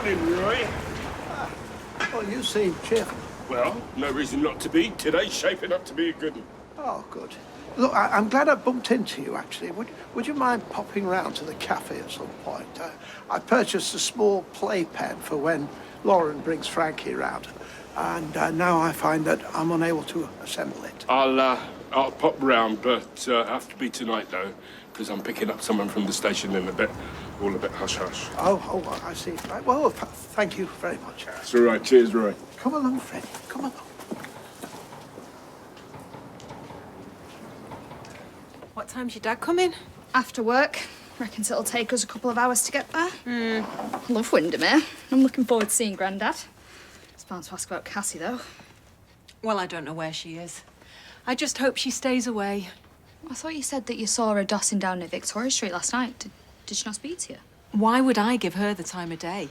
Morning, Roy. Well, you seem cheerful. Well, no reason not to be. Today's shaping up to be a good one. Oh, good. Look, I'm glad I bumped into you, actually. Would you mind popping round to the cafe at some point? I purchased a small playpen for when Lauren brings Frankie round, and now I find that I'm unable to assemble it. I'll pop round, but have to be tonight, though, because I'm picking up someone from the station in a bit. All a bit hush-hush. Oh, I see. Right. Well, thank you very much. It's all right. Cheers, Roy. Come along, Freddie. Come along. What time's your dad coming? After work. Reckons it'll take us a couple of hours to get there. Love Windermere. I'm looking forward to seeing Grandad. It's bound to ask about Cassie, though. Well, I don't know where she is. I just hope she stays away. I thought you said that you saw her dossing down near Victoria Street last night. Did she not speak to you? Why would I give her the time of day?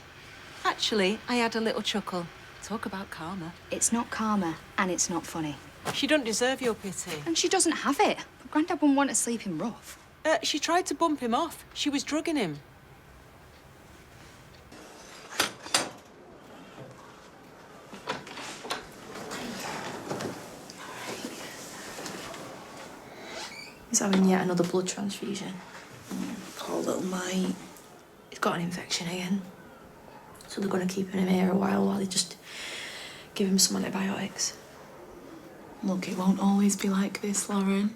Actually, I had a little chuckle. Talk about karma. It's not karma, and it's not funny. She don't deserve your pity. And she doesn't have it. But Grandad wouldn't want to sleep him rough. She tried to bump him off. She was drugging him. He's having yet another blood transfusion. Poor little mate. He's got an infection again. So they're going to keep him here a while they just give him some antibiotics. Look, it won't always be like this, Lauren.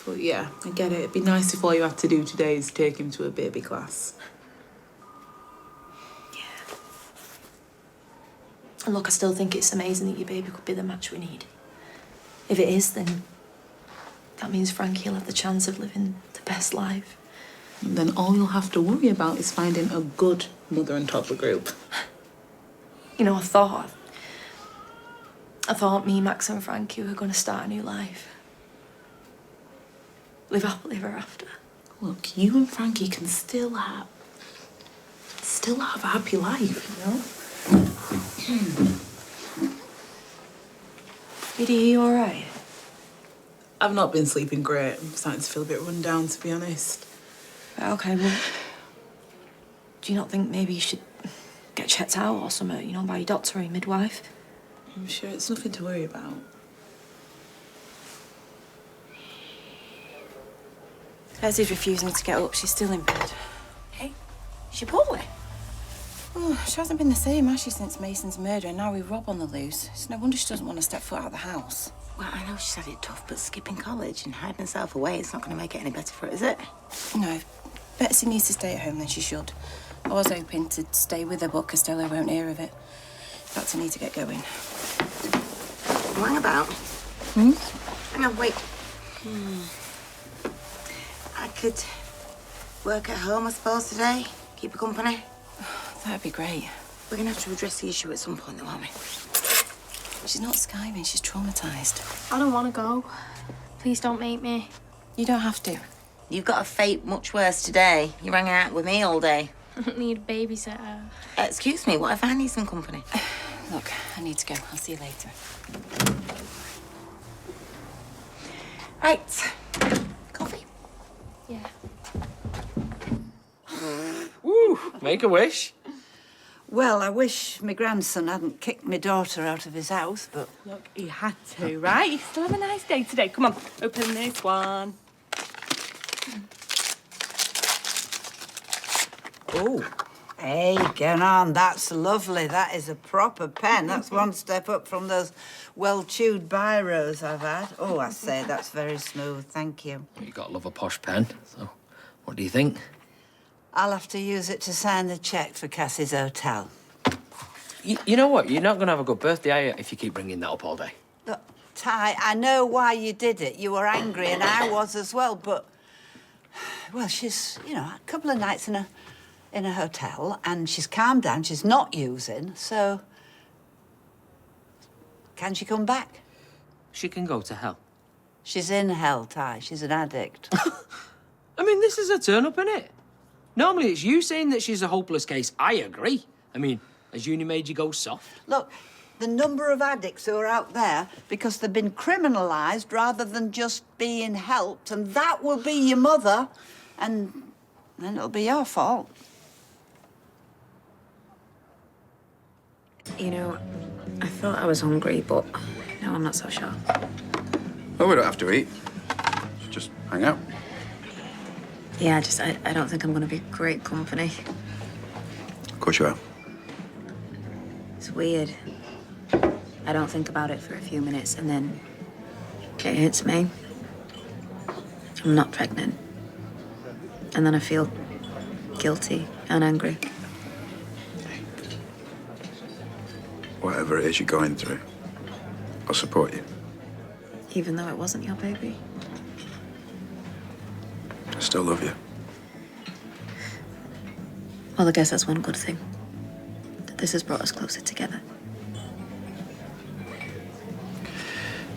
But yeah, I get it. It'd be nice if all you had to do today is take him to a baby class. Yeah. And look, I still think it's amazing that your baby could be the match we need. If it is, then that means Frankie will have the chance of living the best life. And then all you'll have to worry about is finding a good mother and toddler group. You know, I thought me, Max and Frankie were going to start a new life. Live happily ever after. Look, you and Frankie can still have a happy life, you know? Edie, are you all right? I've not been sleeping great. I'm starting to feel a bit run down, to be honest. Okay, well, do you not think maybe you should get checked out or something, you know, by your doctor or your midwife? I'm sure it's nothing to worry about. Leslie's refusing to get up. She's still in bed. Hey, is she poorly? Oh, she hasn't been the same, has she, since Mason's murder, and now with Rob on the loose. It's no wonder she doesn't want to step foot out of the house. Well, I know she's had it tough, but skipping college and hiding herself away, it's not going to make it any better for her, is it? No, if Betsy needs to stay at home, then she should. I was hoping to stay with her, but Costello won't hear of it. In fact, I need to get going. Hang about. Hang on, wait. I could work at home, I suppose, today. Keep her company. That'd be great. We're going to have to address the issue at some point, though, aren't we? She's not skiving, she's traumatised. I don't want to go. Please don't make me. You don't have to. You've got a fate much worse today. You rang out with me all day. I don't need a babysitter. Excuse me, what if I need some company? Look, I need to go. I'll see you later. Right. Coffee? Yeah. Woo! Make a wish. Well, I wish my grandson hadn't kicked my daughter out of his house, but... Look, he had to, right? You still have a nice day today. Come on, open this one. Oh, hey, get on. That's lovely. That is a proper pen. That's one step up from those well-chewed biros I've had. Oh, I say, that's very smooth. Thank you. You gotta love a posh pen. So, what do you think? I'll have to use it to sign the cheque for Cassie's hotel. You know what? You're not gonna have a good birthday, are you, if you keep bringing that up all day? Look, Ty, I know why you did it. You were angry, and I was as well, but... Well, she's, you know, a couple of nights in a hotel, and she's calmed down. She's not using, so... Can she come back? She can go to hell. She's in hell, Ty. She's an addict. I mean, this is a turn-up, innit? Normally it's you saying that she's a hopeless case. I agree. I mean, has uni made you go soft? Look, the number of addicts who are out there because they've been criminalised rather than just being helped, and that will be your mother, and then it'll be your fault. You know, I thought I was hungry, but now I'm not so sure. Well, we don't have to eat. Just hang out. Yeah, I don't think I'm going to be great company. Of course you are. It's weird. I don't think about it for a few minutes, and then it hits me. I'm not pregnant. And then I feel guilty and angry. Whatever it is you're going through, I'll support you. Even though it wasn't your baby. I still love you. Well, I guess that's one good thing. That this has brought us closer together.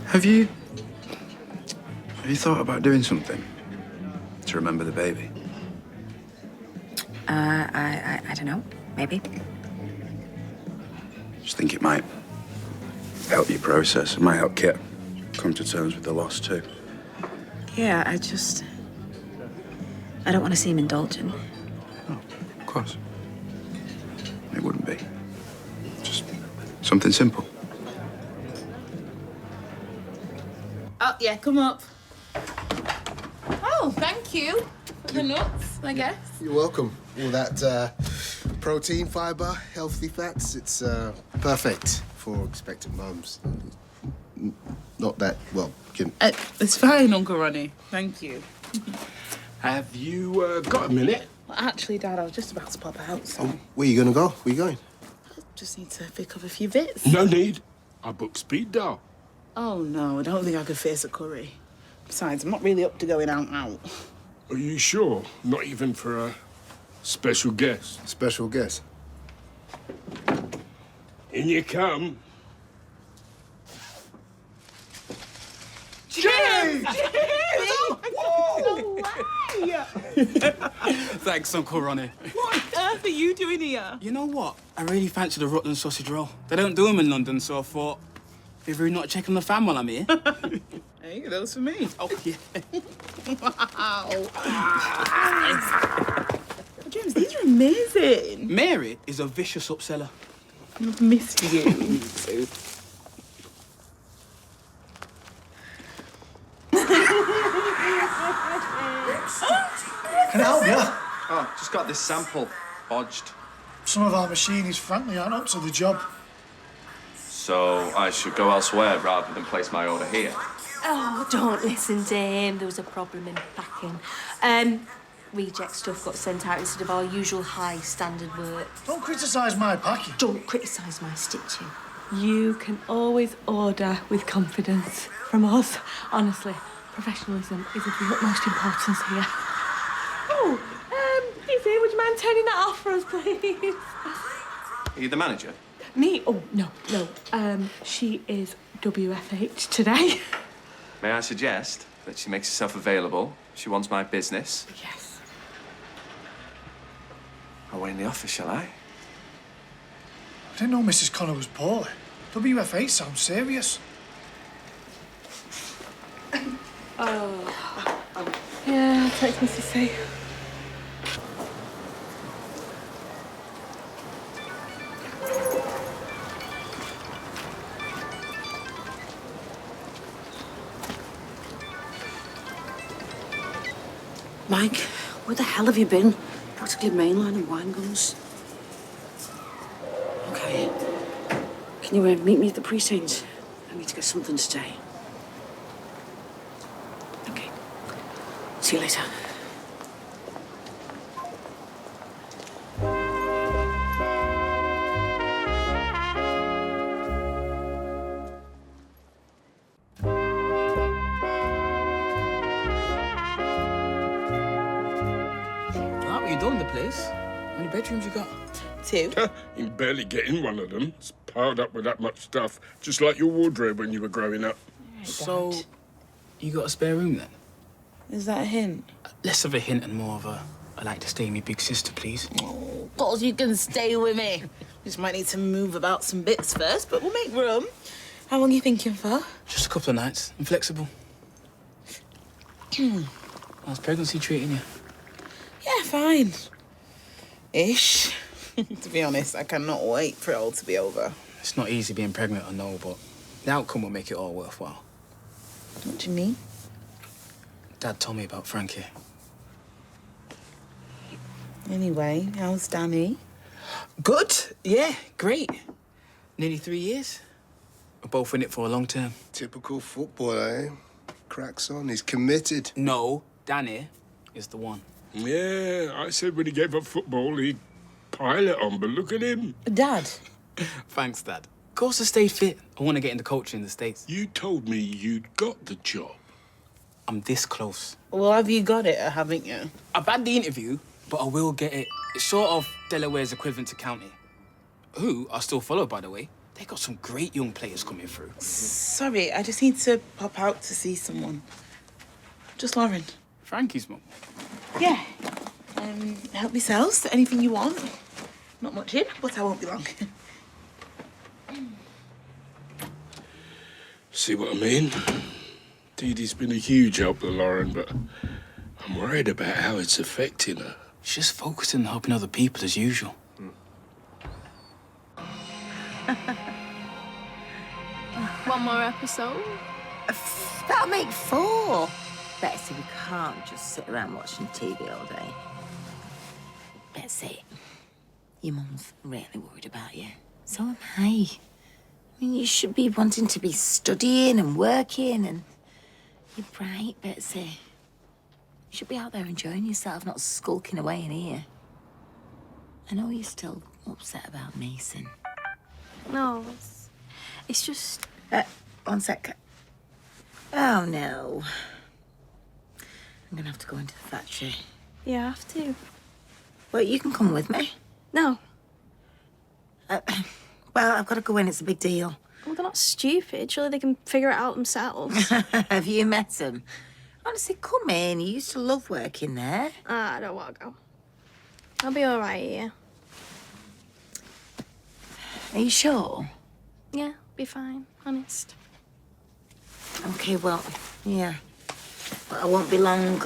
Have you thought about doing something to remember the baby? I don't know. Maybe. Just think it might help you process. It might help Kit come to terms with the loss too. Yeah, I don't want to seem indulgent. Oh, of course. It wouldn't be. Just something simple. Oh, yeah, come up. Oh, thank you for the nuts, I guess. You're welcome. All that protein, fibre, healthy fats, it's perfect for expectant mums. Not that, well, can... It's fine, Uncle Ronnie. Thank you. Have you got a minute? Well, actually, Dad, I was just about to pop out, so... Oh, where you going to go? Where you going? Just need to pick up a few bits. No need. I booked speed dial. Oh, no, I don't think I could face a curry. Besides, I'm not really up to going out. Are you sure? Not even for a special guest? Special guest? In you come. Cheers! Oh, Thanks, Uncle Ronnie. What on earth are you doing here? You know what? I really fancy the Rutland sausage roll. They don't do them in London, so I thought, be rude not to check on the fam while I'm here. Hey, those for me. Oh, yeah. Wow. James, these are amazing. Mary is a vicious upseller. I've missed you. Me too. Can I help you? Oh, just got this sample bodged. Some of our machinists, frankly, aren't up to the job. So I should go elsewhere rather than place my order here. Oh, don't listen to him. There was a problem in packing. Reject stuff got sent out instead of our usual high standard work. Don't criticise my packing. Don't criticise my stitching. You can always order with confidence from us. Honestly, professionalism is of the utmost importance here. Oh, Izzy, would you mind turning that off for us, please? Are you the manager? Me? Oh, no. She is WFH today. May I suggest that she makes herself available? She wants my business. Yes. I'll wait in the office, shall I? I didn't know Mrs. Connor was poorly. WFA sounds serious. Yeah, I'll take Mrs. C. Mike, where the hell have you been? Practically mainline and wine guns. Okay. Can you meet me at the precinct? I need to get something to say. Okay. See you later. What you done the place? How many bedrooms you got? 2. You can barely get in one of them. It's piled up with that much stuff, just like your wardrobe when you were growing up. So, you got a spare room then? Is that a hint? Less of a hint and more of a, I like to stay with me big sister, please. Oh, of course you can stay with me. Just might need to move about some bits first, but we'll make room. How long are you thinking for? Just a couple of nights. I'm flexible. How's pregnancy treating you? Yeah, fine. Ish. To be honest, I cannot wait for it all to be over. It's not easy being pregnant, I know, but the outcome will make it all worthwhile. What do you mean? Dad told me about Frankie. Anyway, how's Danny? Good. Yeah, great. Nearly 3 years. We're both in it for a long term. Typical footballer, eh? Cracks on, he's committed. No, Danny is the one. Yeah, I said when he gave up football, he'd pile it on, but look at him. Dad. Thanks, Dad. Of course, to stay fit. I want to get into coaching in the States. You told me you'd got the job. I'm this close. Well, have you got it or haven't you? I've had the interview, but I will get it. It's sort of Delaware's equivalent to county. Who are still followed, by the way. They got some great young players coming through. Sorry, I just need to pop out to see someone. Just Lauren. Frankie's mum. Yeah. Help yourselves to anything you want. Not much in, but I won't be long. See what I mean? Dee Dee's been a huge help to Lauren, but I'm worried about how it's affecting her. She's just focusing on helping other people as usual. One more episode? That'll make 4. Betsy, we can't just sit around watching TV all day. Betsy, your mum's really worried about you. So am I. I mean, you should be wanting to be studying and working, and you're bright, Betsy. You should be out there enjoying yourself, not skulking away in here. I know you're still upset about Mason. No, it's just... 1 sec. Oh, no. I'm gonna have to go into the factory. You have to. Well, you can come with me. No. Well, I've got to go in. It's a big deal. Well, they're not stupid. Surely they can figure it out themselves. Have you met them? Honestly, come in. You used to love working there. I don't want to go. I'll be all right here. Are you sure? Yeah, be fine. Honest. Okay, well, yeah. But I won't be long.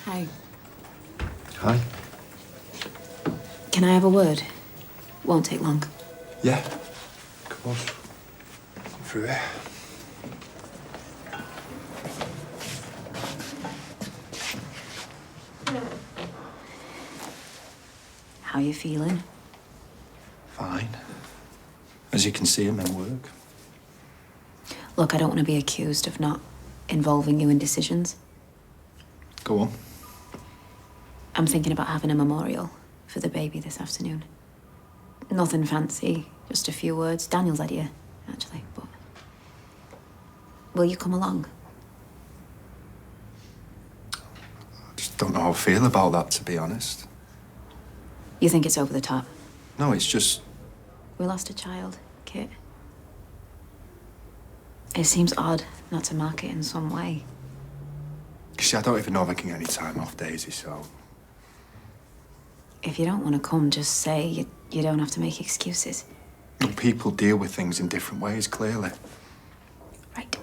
Hi. Hi. Can I have a word? Won't take long. Yeah, of course. Come through there. How you feeling? Fine. As you can see, I'm in work. Look, I don't want to be accused of not involving you in decisions. Go on. I'm thinking about having a memorial for the baby this afternoon. Nothing fancy, just a few words. Daniel's idea, actually, but... Will you come along? I just don't know how I feel about that, to be honest. You think it's over the top? No, it's just... We lost a child, Kit. It seems odd not to mark it in some way. You see, I don't even know if I can get any time off, Daisy, so... If you don't want to come, just say. You don't have to make excuses. People deal with things in different ways, clearly. Right.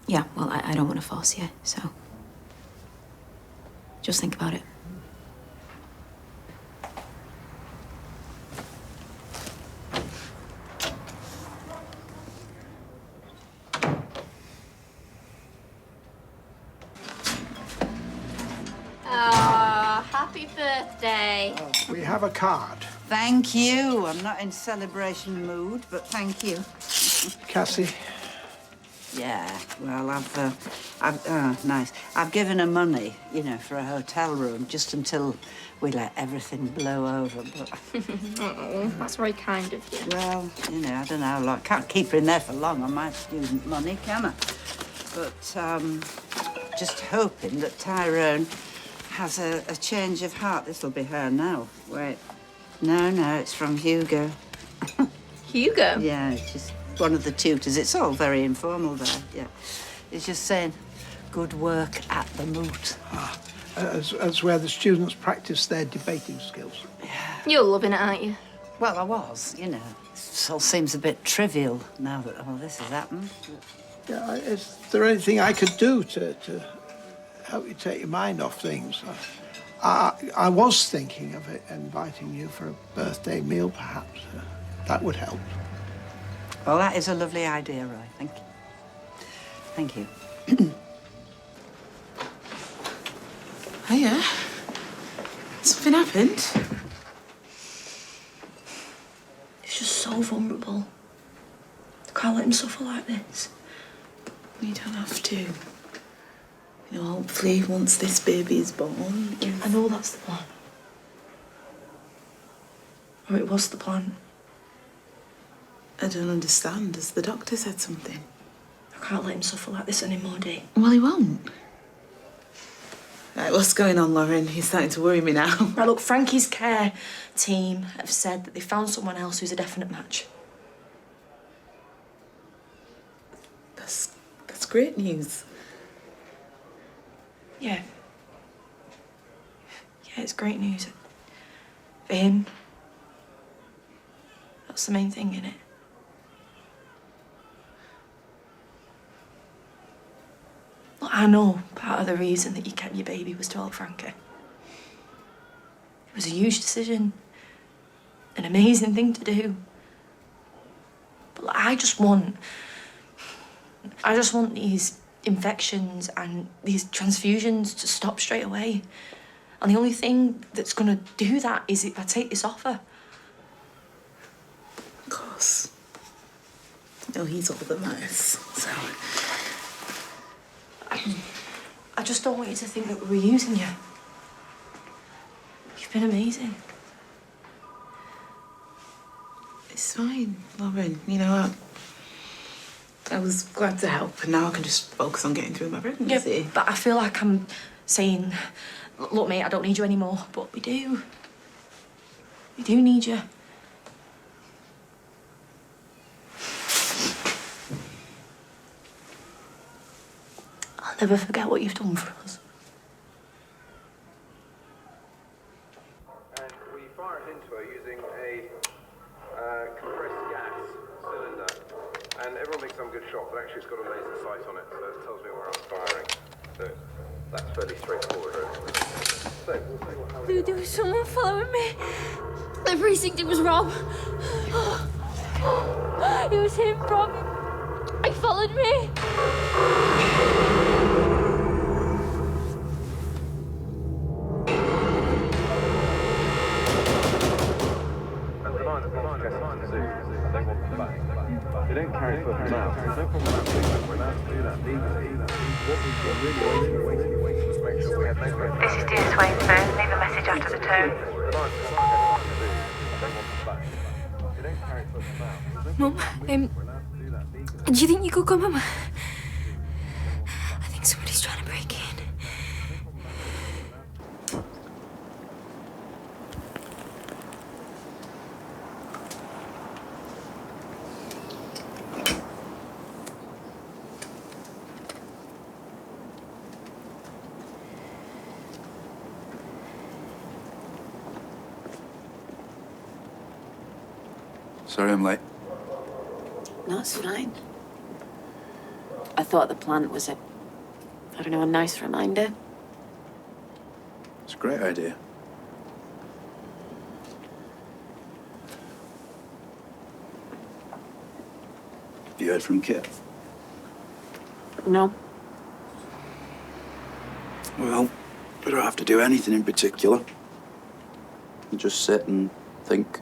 Yeah, well, I don't want to force you, so... Just think about it. Happy birthday. We have a card. Thank you. I'm not in celebration mood, but thank you. Cassie? Yeah, well, nice. I've given her money, you know, for a hotel room just until we let everything blow over, but... Oh, that's very kind of you. Well, you know, I don't know how long. Can't keep her in there for long on my student money, can I? But, just hoping that Tyrone has a change of heart. This'll be her now. Wait. No, it's from Hugo. Hugo? Yeah, it's just one of the tutors. It's all very informal there, yeah. He's just saying, Good work at the moot. As where the students practice their debating skills. You're loving it, aren't you? Well, I was, you know. It all seems a bit trivial now that all this has happened. Yeah, is there anything I could do to help you take your mind off things? I was thinking of it, inviting you for a birthday meal, perhaps. That would help. Well, that is a lovely idea, Roy. Thank you. Thank you. Hiya. Something happened? He's just so vulnerable. I can't let him suffer like this. You don't have to. You know, hopefully, once this baby is born... I know that's the plan. Or it was the plan. I don't understand. Has the doctor said something? I can't let him suffer like this anymore, Dee. Well, he won't. Right, what's going on, Lauren? He's starting to worry me now. Right, look, Frankie's care team have said that they found someone else who's a definite match. That's great news. Yeah. Yeah, it's great news. For him. That's the main thing, innit? Look, I know part of the reason that you kept your baby was to help Frankie. It was a huge decision. An amazing thing to do. But like, I just want these infections and these transfusions to stop straight away. And the only thing that's gonna do that is if I take this offer. Of course. No, he's all that matters, so... I just don't want you to think that we were using you. You've been amazing. It's fine, Lauren. You know what? I was glad to help, and now I can just focus on getting through my pregnancy. Yeah, but I feel like I'm saying, look, mate, I don't need you anymore. But we do. We do need you. I'll never forget what you've done for us. And we fire it into her using a compressed gas cylinder. And everyone thinks I'm a good shot, but actually it's got a laser sight on it, so it tells me where I'm firing. So that's fairly straightforward. So we'll see what happens. There was someone following me. The precinct, it was Rob. It was him, Rob. He followed me. They don't carry foot and mouth. There's no problem about doing that. We're allowed to do that legally. What we've been really waiting to make sure we had no problem. This is dear Swainsburn. Leave a message after the tone. Mum, do you think you could come home? I think somebody's trying to break in. Sorry I'm late. No, it's fine. I thought the plant was a nice reminder. It's a great idea. Have you heard from Kit? No. Well, we don't have to do anything in particular. Just sit and think,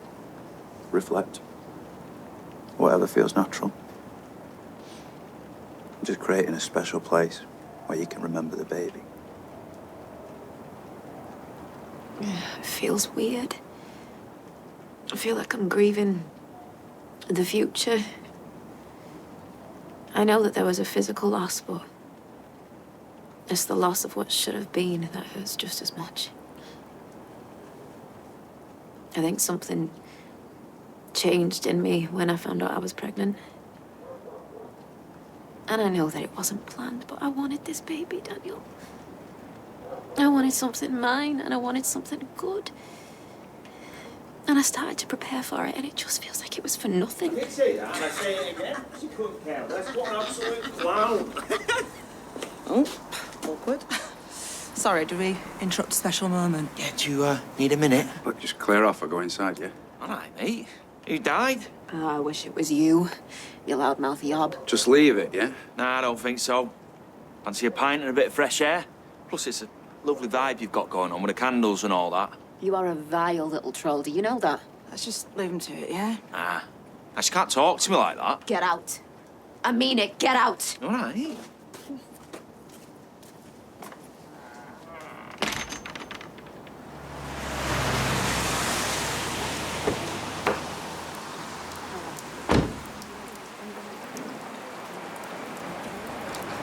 reflect. Whatever feels natural. Just creating a special place where you can remember the baby. It feels weird. I feel like I'm grieving the future. I know that there was a physical loss, but it's the loss of what should have been that hurts just as much. I think something changed in me when I found out I was pregnant. And I know that it wasn't planned, but I wanted this baby, Daniel. I wanted something mine, and I wanted something good. And I started to prepare for it, and it just feels like it was for nothing. I did say that, and I say it again. She couldn't care less. What an absolute clown. Oh, awkward. Sorry, do we interrupt a special moment? Yeah, do you need a minute? Look, just clear off or go inside, yeah? All right, mate. Who died? Oh, I wish it was you, you loudmouth yob. Just leave it, yeah? Nah, I don't think so. Fancy a pint and a bit of fresh air? Plus, it's a lovely vibe you've got going on with the candles and all that. You are a vile little troll, do you know that? Let's just leave him to it, yeah? Nah. Now, she can't talk to me like that. Get out. I mean it, get out. All right.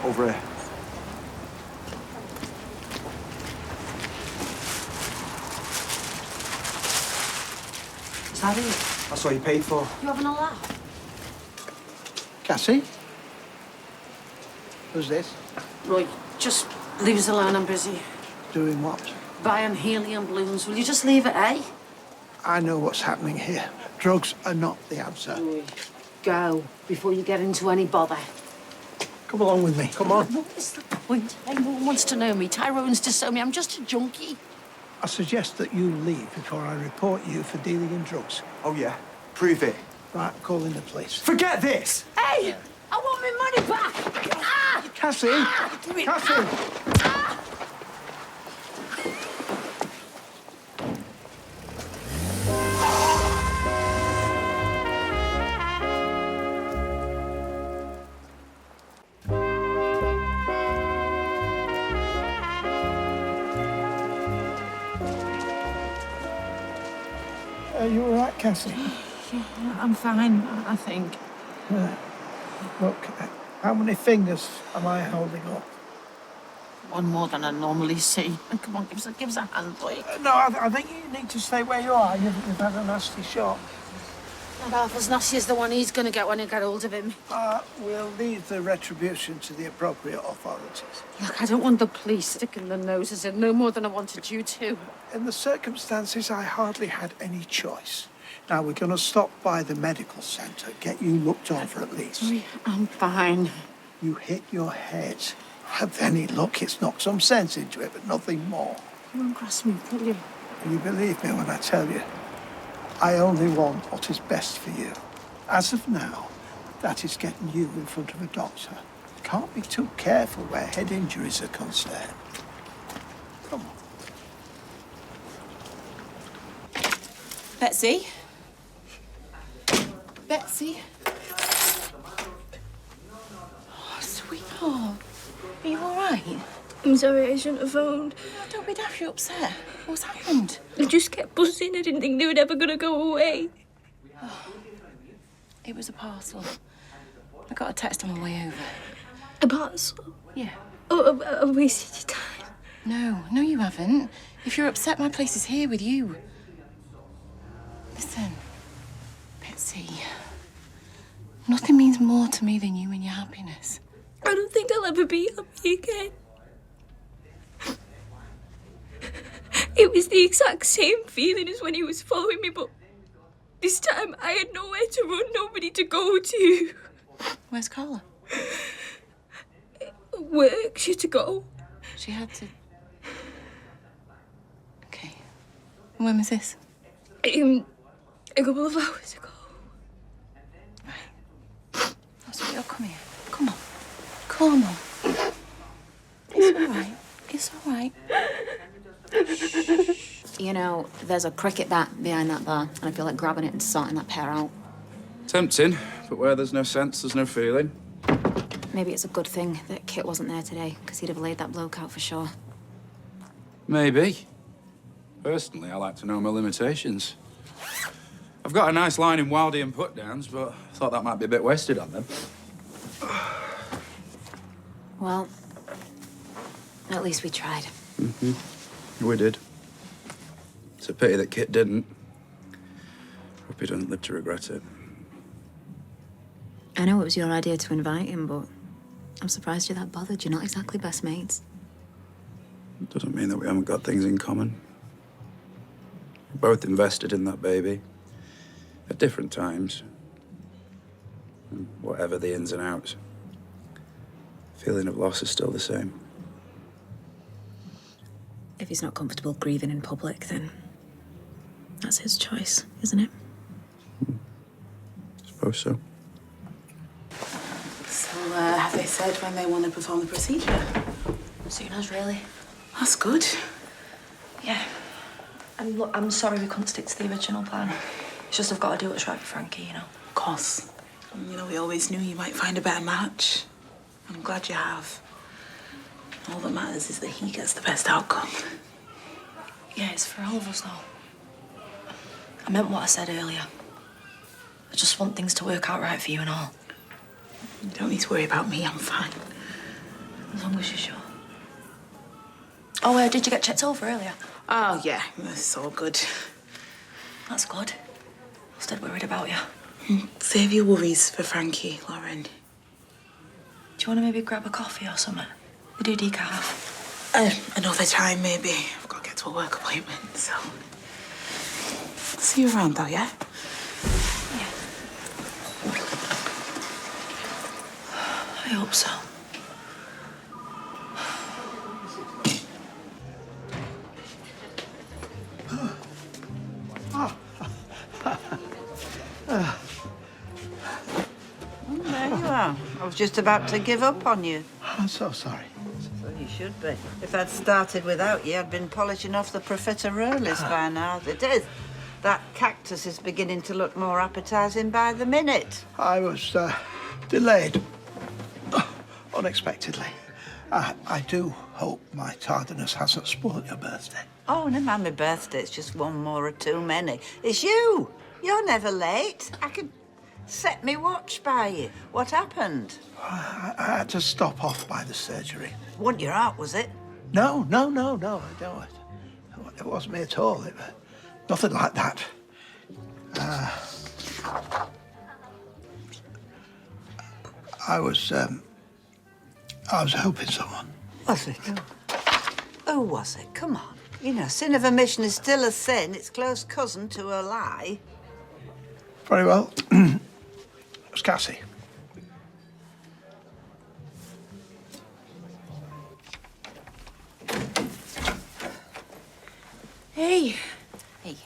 Over here. Is that it? That's what you paid for. You having a laugh? Cassie? Who's this? Right, just leave us alone, I'm busy. Doing what? Buying helium balloons. Will you just leave it, eh? I know what's happening here. Drugs are not the answer. Roy, go, before you get into any bother. Come along with me. Come on. What is the point? No one wants to know me. Tyrone's disowned me. I'm just a junkie. I suggest that you leave before I report you for dealing in drugs. Oh, yeah? Prove it. Right, call in the police. Forget this! Hey! I want my money back! Ah! Cassie! Ah! Give it Cassie! Ah! Are you all right, Cassie? I'm fine, I think. Look, how many fingers am I holding up? One more than I normally see. Come on, give us a hand, boy. No, I think you need to stay where you are. You've had a nasty shot. Not half as nasty as the one he's going to get when I get hold of him. We'll leave the retribution to the appropriate authorities. Look, I don't want the police sticking their noses in no more than I wanted you to. In the circumstances, I hardly had any choice. Now, we're going to stop by the medical centre, get you looked over at least. I'm fine. You hit your head. With any luck, it's knocked some sense into it, but nothing more. You won't cross me, will you? You believe me when I tell you, I only want what is best for you. As of now, that is getting you in front of a doctor. Can't be too careful where head injuries are concerned. Come on. Betsy? Betsy? Oh, sweetheart. Are you all right? I'm sorry, I shouldn't have phoned. Oh, don't be daft, you're upset. What's happened? They just kept buzzing. I didn't think they were ever going to go away. Oh, it was a parcel. I got a text on my way over. A parcel? Yeah. Oh, I wasted your time. No, you haven't. If you're upset, my place is here with you. Listen, Betsy, nothing means more to me than you and your happiness. I don't think I'll ever be happy again. It was the exact same feeling as when he was following me, but this time I had nowhere to run, nobody to go to. Where's Carla? Work, she had to go. She had to... Okay. When was this? A couple of hours ago. Right. Oh, sweetheart, come here. Come on. Come on. It's all right. It's all right. You know, there's a cricket bat behind that bar, and I feel like grabbing it and sorting that pair out. Tempting, but where there's no sense, there's no feeling. Maybe it's a good thing that Kit wasn't there today, because he'd have laid that bloke out for sure. Maybe. Personally, I like to know my limitations. I've got a nice line in Wildy and put-downs, but I thought that might be a bit wasted on them. Well, at least we tried. Mm-hmm. We did. It's a pity that Kit didn't. Hope he doesn't live to regret it. I know it was your idea to invite him, but I'm surprised you're that bothered. You're not exactly best mates. It doesn't mean that we haven't got things in common. We're both invested in that baby at different times. And whatever the ins and outs, feeling of loss is still the same. If he's not comfortable grieving in public, then that's his choice, isn't it? I suppose so. So, have they said when they want to perform the procedure? Soon as, really. That's good. Yeah. And look, I'm sorry we couldn't stick to the original plan. It's just I've got to do what's right for Frankie, you know. Of course. You know, we always knew you might find a better match. I'm glad you have. All that matters is that he gets the best outcome. Yeah, it's for all of us, though. I meant what I said earlier. I just want things to work out right for you and all. You don't need to worry about me, I'm fine. As long as you're sure. Oh, did you get checked over earlier? Oh, yeah, that's all good. That's good. I was dead worried about you. Save your worries for Frankie, Lauren. Do you want to maybe grab a coffee or something? We do decaf. Another time, maybe. I've got to get to a work appointment, so... See you around, though, yeah? I hope so. There you are. I was just about to give up on you. I'm so sorry. Well, you should be. If I'd started without you, I'd been polishing off the profiteroles by now. As it is, that cactus is beginning to look more appetising by the minute. I was delayed unexpectedly. I do hope my tardiness hasn't spoiled your birthday. Oh, never mind my birthday. It's just one more or too many. It's you. You're never late. I could set me watch by you. What happened? I had to stop off by the surgery. Want your heart, was it? No, I don't. It wasn't me at all. Nothing like that. I was helping someone. Was it? Who was it? Come on. You know, sin of omission is still a sin. It's close cousin to a lie. Very well. It was Cassie. Hey. Hey.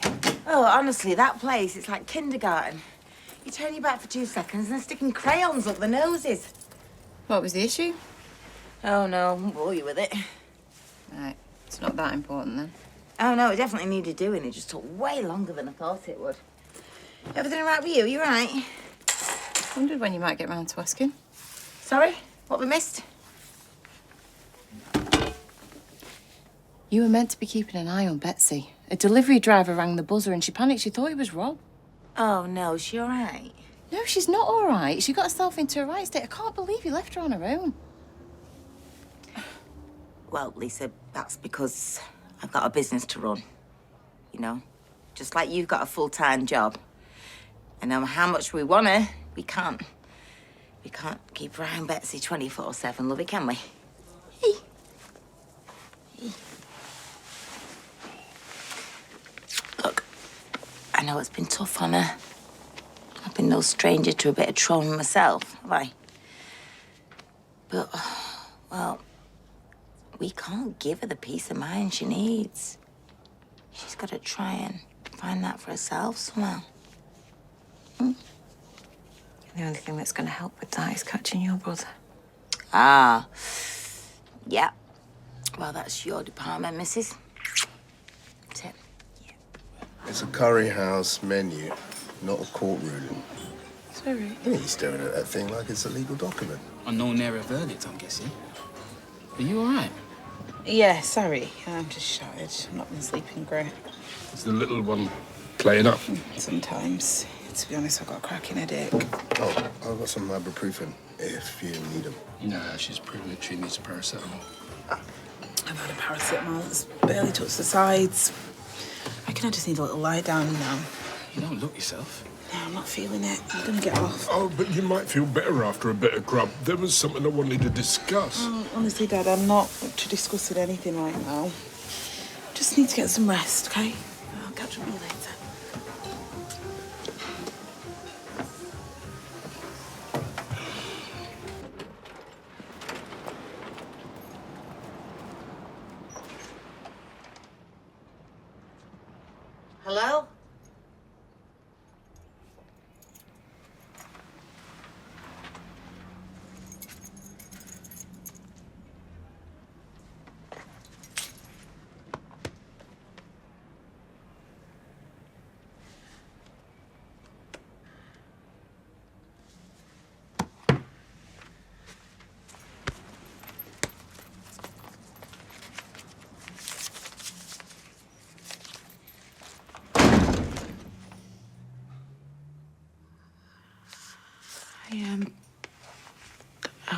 Oh, honestly, that place, it's like kindergarten. You turn your back for 2 seconds and they're sticking crayons up the noses. What was the issue? Oh, no, I won't bore you with it. Right. It's not that important, then. Oh, no, it definitely needed doing. It just took way longer than I thought it would. Everything all right with you? You all right? Wondered when you might get round to asking. Sorry? What we missed? You were meant to be keeping an eye on Betsy. A delivery driver rang the buzzer and she panicked. She thought it was Rob. Oh, no, is she all right? No, she's not all right. She got herself into a right state. I can't believe you left her on her own. Well, Lisa, that's because I've got a business to run. You know? Just like you've got a full-time job. And no matter how much we want her, we can't. We can't keep around Betsy 24/7, love it, can we? Hey. Hey. Look, I know it's been tough on her. I've been no stranger to a bit of trauma myself, have I? But, well, we can't give her the peace of mind she needs. She's got to try and find that for herself somehow. The only thing that's going to help with that is catching your brother. Ah, yeah. Well, that's your department, missus. That's it. It's a curry house menu, not a courtroom. Sorry. You're staring at that thing like it's a legal document. Unknown area verdict, I'm guessing. Are you all right? Yeah, sorry. I'm just shattered. I've not been sleeping great. Is the little one playing up? Sometimes. To be honest, I've got a cracking headache. Oh, I've got some ibuprofen if you need them. No, she's pretty she needs a paracetamol. I've had a paracetamol that's barely touched the sides. I reckon I just need a little lie down now. You don't look yourself. No, I'm not feeling it. I'm gonna get off. Oh, but you might feel better after a bit of grub. There was something I wanted to discuss. Oh, honestly, Dad, I'm not up to discussing anything right now. Just need to get some rest, okay? I'll catch up with you later. Hello?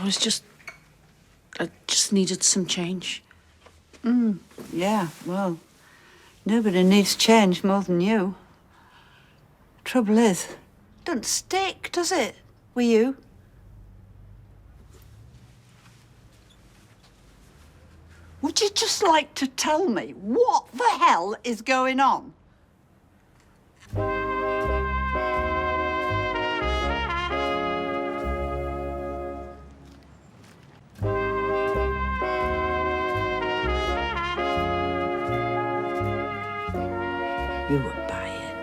I just needed some change. Yeah, well, nobody needs change more than you. Trouble is, don't stick, does it, with you? Would you just like to tell me what the hell is going on? You were buying.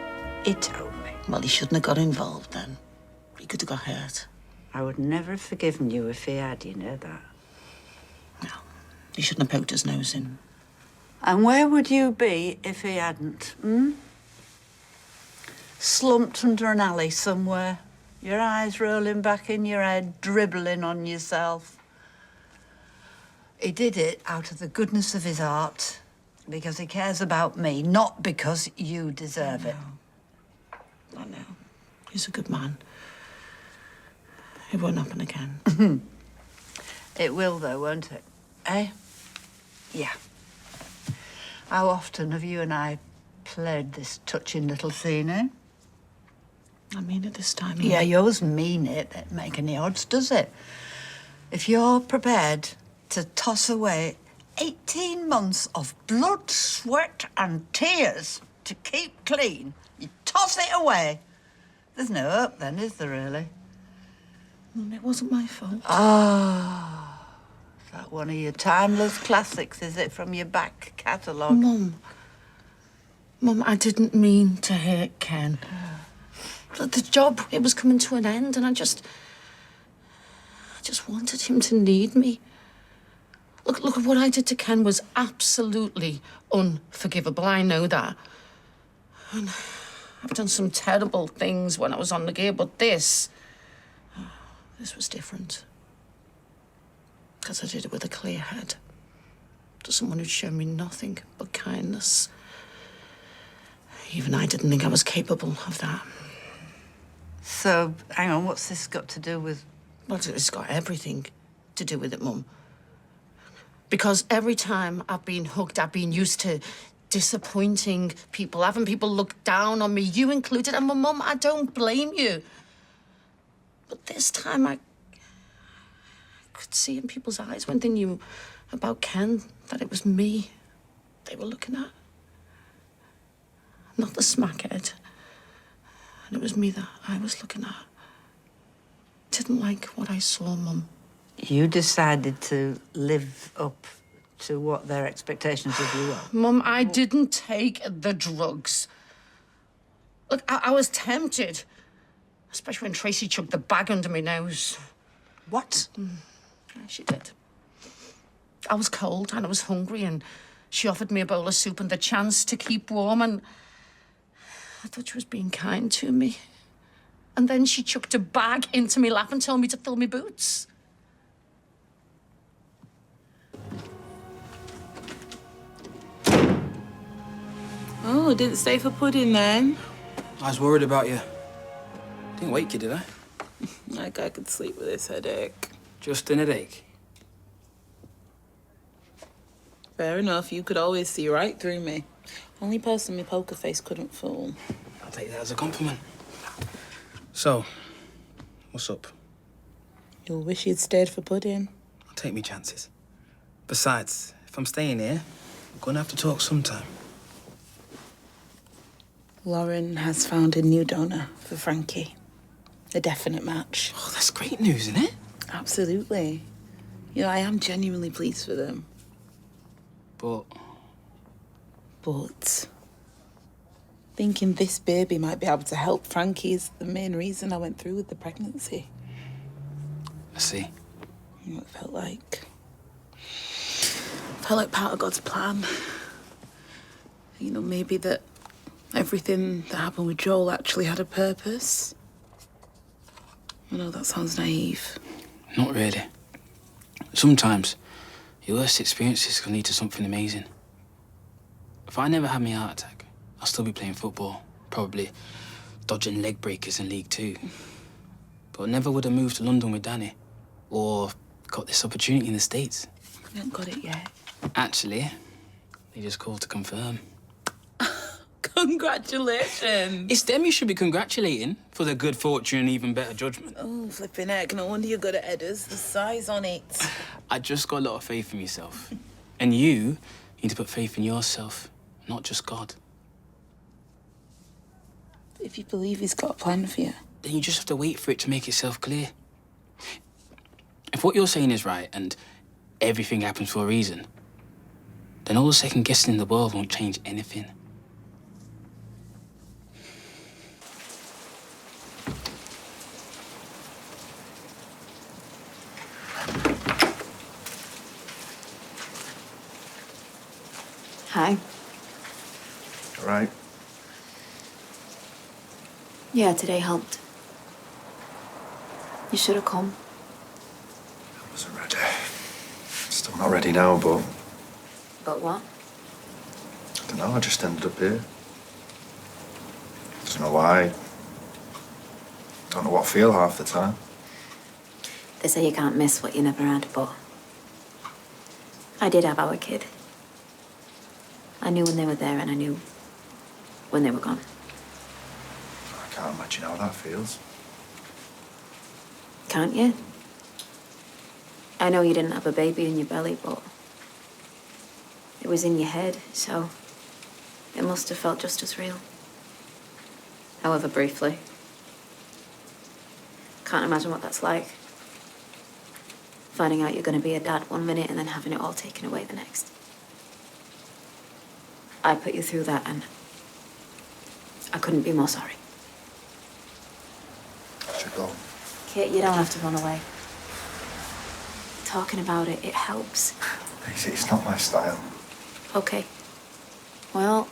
He told me. Well, he shouldn't have got involved then. He could have got hurt. I would never have forgiven you if he had, you know that. No, he shouldn't have poked his nose in. And where would you be if he hadn't, Slumped under an alley somewhere, your eyes rolling back in your head, dribbling on yourself. He did it out of the goodness of his heart, because he cares about me, not because you deserve it. I know. He's a good man. It won't happen again. It will, though, won't it? Eh? Yeah. How often have you and I played this touching little scene, eh? I mean it this time. Yeah, you always mean it. That make any odds, does it? If you're prepared to toss away 18 months of blood, sweat and tears to keep clean, you toss it away. There's no hope then, is there, really? Mum, it wasn't my fault. Ah, is that one of your timeless classics, is it, from your back catalogue? Mum, I didn't mean to hurt Ken. The job, it was coming to an end, and I just wanted him to need me. Look, what I did to Ken was absolutely unforgivable. I know that. And I've done some terrible things when I was on the gear, but this was different. Because I did it with a clear head. To someone who'd shown me nothing but kindness. Even I didn't think I was capable of that. So, hang on, what's this got to do with... Well, it's got everything to do with it, Mum. Because every time I've been hooked, I've been used to disappointing people, having people look down on me, you included. And, Mum, I don't blame you. But this time I could see in people's eyes when they knew about Ken that it was me they were looking at. Not the smackhead. And it was me that I was looking at. Didn't like what I saw, Mum. You decided to live up to what their expectations of you were. Mum, I didn't take the drugs. Look, I was tempted. Especially when Tracy chucked the bag under my nose. What? Yeah, she did. I was cold and I was hungry, and she offered me a bowl of soup and the chance to keep warm, and I thought she was being kind to me. And then she chucked a bag into my lap and told me to fill my boots. Oh, didn't stay for pudding then? I was worried about you. Didn't wake you, did I? Like I could sleep with this headache. Just an headache. Fair enough, you could always see right through me. Only person my poker face couldn't fool. take that as a compliment. So, what's up? You'll wish you'd stayed for pudding. I'll take me chances. Besides, if I'm staying here, we're gonna have to talk sometime. Lauren has found a new donor for Frankie. A definite match. Oh, that's great news, isn't it? Absolutely. You know, I am genuinely pleased for them. But thinking this baby might be able to help Frankie is the main reason I went through with the pregnancy. I see. You know, it felt like part of God's plan. You know, maybe that everything that happened with Joel actually had a purpose. I know that sounds naive. Not really. Sometimes your worst experiences can lead to something amazing. If I never had my heart attack, I'll still be playing football, probably dodging leg breakers in League Two. But I never would have moved to London with Danny, or got this opportunity in the States. You haven't got it yet. Actually, they just called to confirm. Congratulations. It's them you should be congratulating for their good fortune and even better judgment. Oh, flipping heck, no wonder you're good at headers. The size on it. I just got a lot of faith in yourself. And you need to put faith in yourself, not just God. If you believe he's got a plan for you. Then you just have to wait for it to make itself clear. If what you're saying is right and everything happens for a reason, then all the second guessing in the world won't change anything. Hi. All right. Yeah, today helped. You should have come. I wasn't ready. Still not ready now, but But what? I don't know, I just ended up here. Don't know why. Don't know what I feel half the time. They say you can't miss what you never had, but I did have our kid. I knew when they were there and I knew when they were gone. I can't imagine how that feels. Can't you? I know you didn't have a baby in your belly, but it was in your head, so it must have felt just as real. However briefly. Can't imagine what that's like. Finding out you're going to be a dad one minute and then having it all taken away the next. I put you through that and I couldn't be more sorry. I should go. Kit, you don't have to run away. Talking about it, it helps. It's not my style. Okay. Well,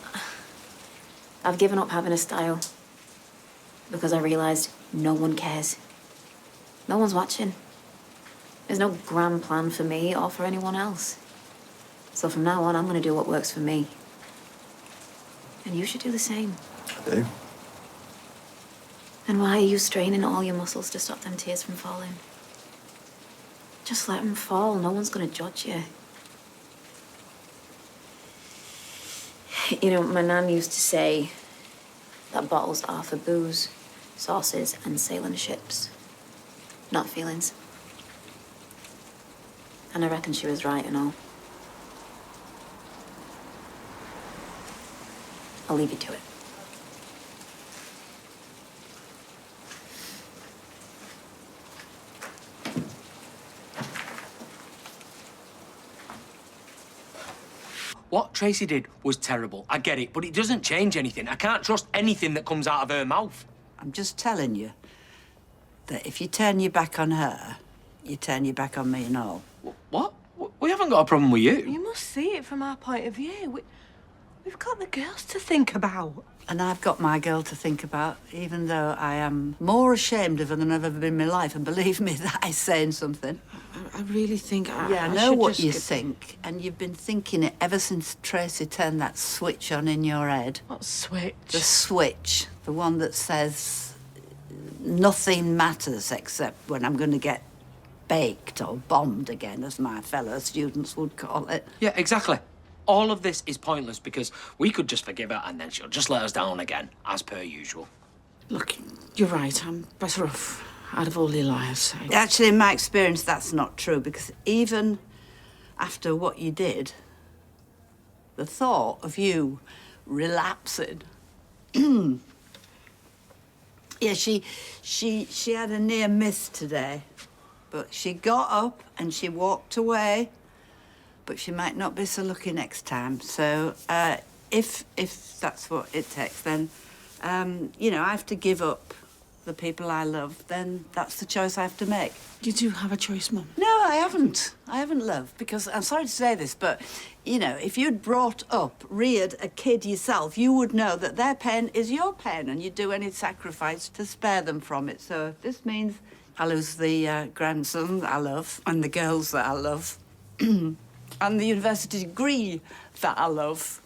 I've given up having a style because I realized no one cares. No one's watching. There's no grand plan for me or for anyone else. So from now on, I'm going to do what works for me. And you should do the same. I do. And why are you straining all your muscles to stop them tears from falling? Just let them fall. No one's going to judge you. You know, my nan used to say that bottles are for booze, sauces, and sailing ships, not feelings. And I reckon she was right and all. I'll leave you to it. What Tracy did was terrible. I get it, but it doesn't change anything. I can't trust anything that comes out of her mouth. I'm just telling you that if you turn your back on her, you turn your back on me and all. What? We haven't got a problem with you. You must see it from our point of view. We've got the girls to think about. And I've got my girl to think about, even though I am more ashamed of her than I've ever been in my life. And believe me, that is saying something. I really think I know what you think, and you've been thinking it ever since Tracy turned that switch on in your head. What switch? The switch. The one that says nothing matters except when I'm going to get baked or bombed again, as my fellow students would call it. Yeah, exactly. All of this is pointless because we could just forgive her and then she'll just let us down again, as per usual. Look, you're right. I'm better off out of all the liars. Actually, in my experience, that's not true, because even after what you did, the thought of you relapsing. Yeah, she had a near miss today, but she got up and she walked away. But she might not be so lucky next time. So if that's what it takes, then you know, I have to give up the people I love. Then that's the choice I have to make. You do have a choice, Mum. No, I haven't. I haven't, love, because I'm sorry to say this, but, you know, if you'd brought up, reared a kid yourself, you would know that their pain is your pain, and you'd do any sacrifice to spare them from it. So if this means I lose the grandson that I love, and the girls that I love, and the university degree that I love,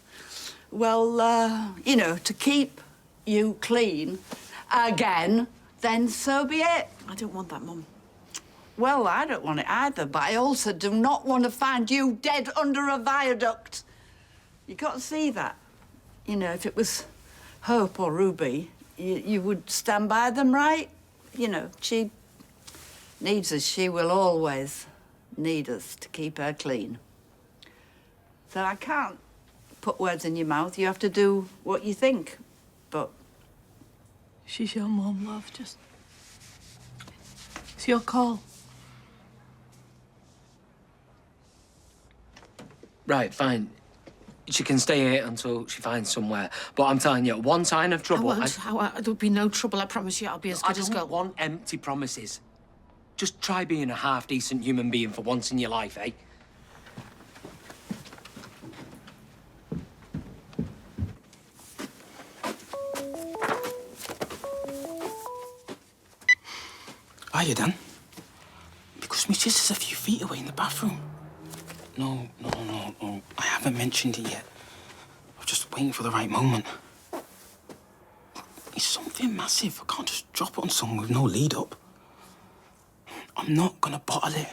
well, you know, to keep you clean again, then so be it. I don't want that, Mum. Well, I don't want it either, but I also do not want to find you dead under a viaduct. You got to see that. You know, if it was Hope or Ruby, you would stand by them, right? You know, she needs us. She will always need us to keep her clean. So I can't put words in your mouth. You have to do what you think. But she's your mum, love. Just... it's your call. Right, fine. She can stay here until she finds somewhere. But I'm telling you, one sign of trouble... There'll be no trouble, I promise you. I'll be as good as I gold. don't want empty promises. Just try being a half-decent human being for once in your life, eh? Are you done? Because my sister's a few feet away in the bathroom. No. I haven't mentioned it yet. I'm just waiting for the right moment. It's something massive. I can't just drop it on someone with no lead up. I'm not gonna bottle it.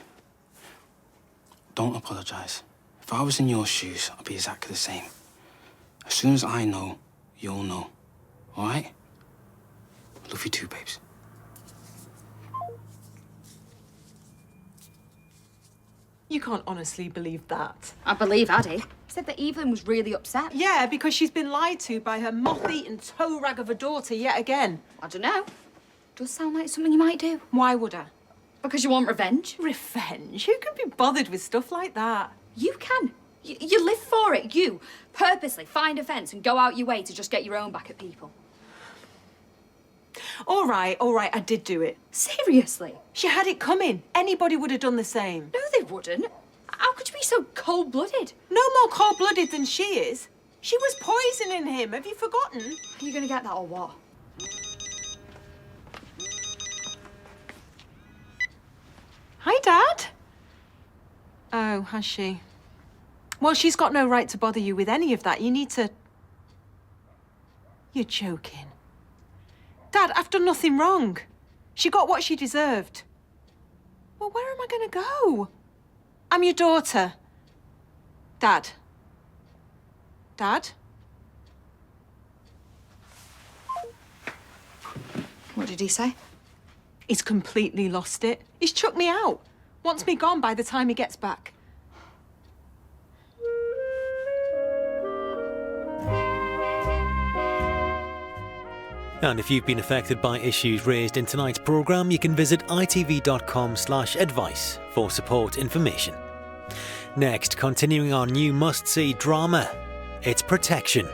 Don't apologise. If I was in your shoes, I'd be exactly the same. As soon as I know, you'll know. All right? Love you too, babes. You can't honestly believe that. I believe Addie. Said that Evelyn was really upset. Yeah, because she's been lied to by her moth-eaten toe rag of a daughter yet again. I don't know. Does sound like something you might do. Why would I? Because you want revenge. Revenge? Who can be bothered with stuff like that? You can. You live for it. You purposely find a fence and go out your way to just get your own back at people. All right, I did do it. Seriously? She had it coming. Anybody would have done the same. No, they wouldn't. How could you be so cold-blooded? No more cold-blooded than she is. She was poisoning him. Have you forgotten? Are you going to get that or what? Hi, Dad. Oh, has she? Well, she's got no right to bother you with any of that. You need to... You're joking. Dad, I've done nothing wrong. She got what she deserved. Well, where am I going to go? I'm your daughter. Dad. Dad? What did he say? He's completely lost it. He's chucked me out. Wants me gone by the time he gets back. And if you've been affected by issues raised in tonight's programme, you can visit itv.com/advice for support information. Next, continuing our new must-see drama, it's Protection.